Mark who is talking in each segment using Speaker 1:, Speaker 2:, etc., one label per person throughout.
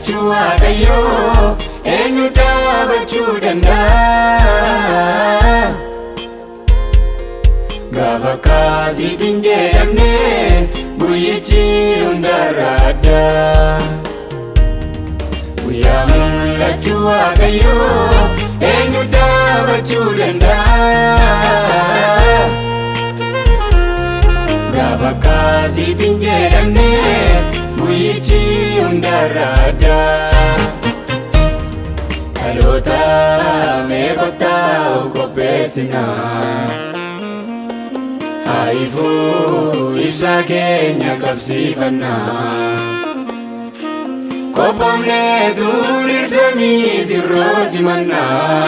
Speaker 1: mul'achuu Waaqayyoo eenyu dhaabachuu danda'a? Gaafa kaasiitiin jedhamne guyyichi hundarraa adda. Guyyaa mul'achuu Waaqayyoo eenyu dhaabachuu danda'a? Gaafa kaasiitiin jedhamne guyyichi hundarraa adda. Dhaloota meeqotaa of qopheessinaa? Haifuu ibsaa keenya qabsiifannaa. Qophoomnee tuurirsamii sirroo simannaa.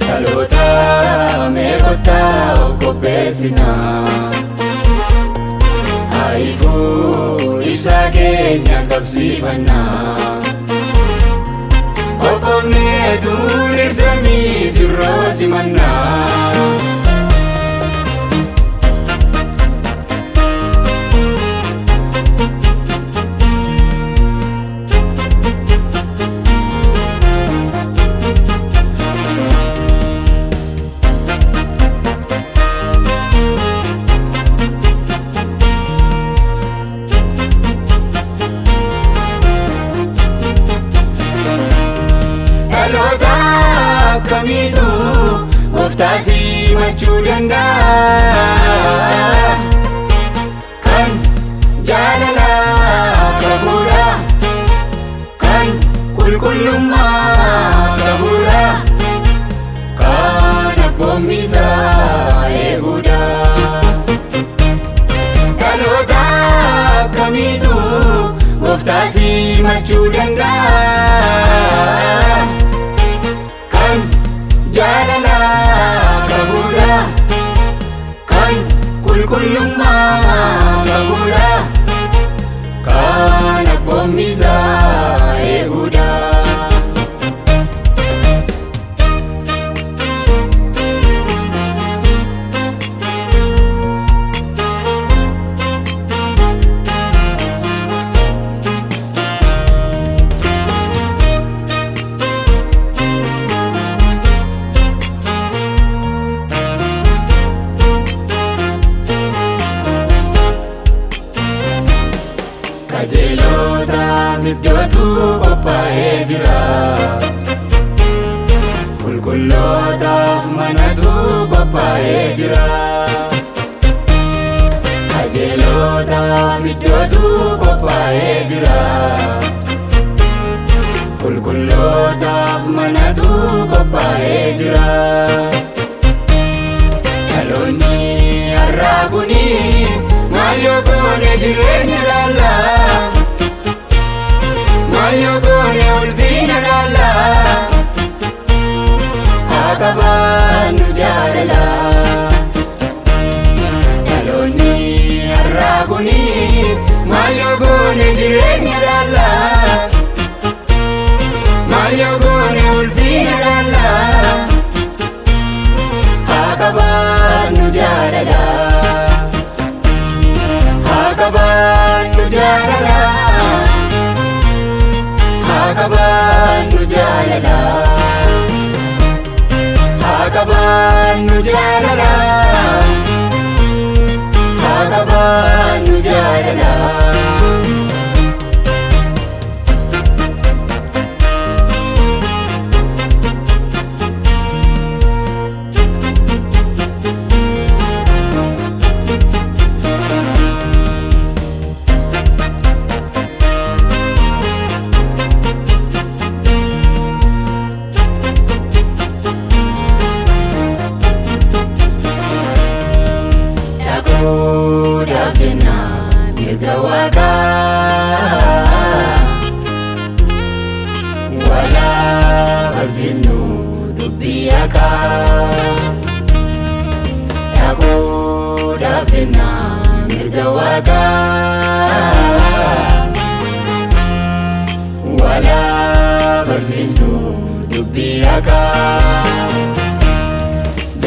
Speaker 1: Dhaloota meeqotaa of qopheessinaa? Haifuu ibsaa keenya qabsiifannaa. Qophoomnee tuurirsamii sirroo simannaa. Dhaloota akkamiitu gooftaa simachuu danda'a? Kan jaalala qabuudha, kan qulqullummaa qabuudha, kan abboommii isaa eeguudha. Dhaloota akkamiitu gooftaa simachuu danda'a? Jaalala qabuudha, kan qulqullummaa qabuudha, kan abboommii isaa eeguudha. Qajeelotaaf iddootu qophaa'ee jira, qulqullootaaf manatu qophaa'ee jira. Qajeelotaaf iddootu qophaa'ee jira, qulqullootaaf manatu qophaa'ee jira. Dhaloonni har'aa kuni maal yoo goone jireenya laalla? Maal yoo goone ulfina laalla? Haa qabaannu jaalala. Dhaloonni har'aa kuni maal yoo goone jireenya laalla? Maal yoo goone ulfina laalla? Haa qabaannu jaalala. Haa qabaannu jaalala. Haa qabaannu jaalala. Haa qabaannu jaalala. Haa qabaannu jaalala. Dhaquudhaaf jennaan mirga Waaqaa walaa barsiisnu dubbii haqaa. Dhaquudhaaf jennaan mirga Waaqaa walaa barsiisnu dubbii haqaa.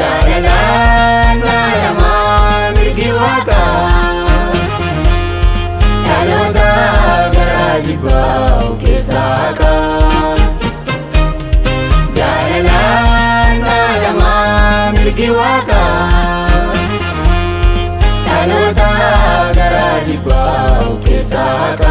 Speaker 1: Jaalalaan maalamaa mirgi Waaqaa dhaloota garaa jibbaa Saka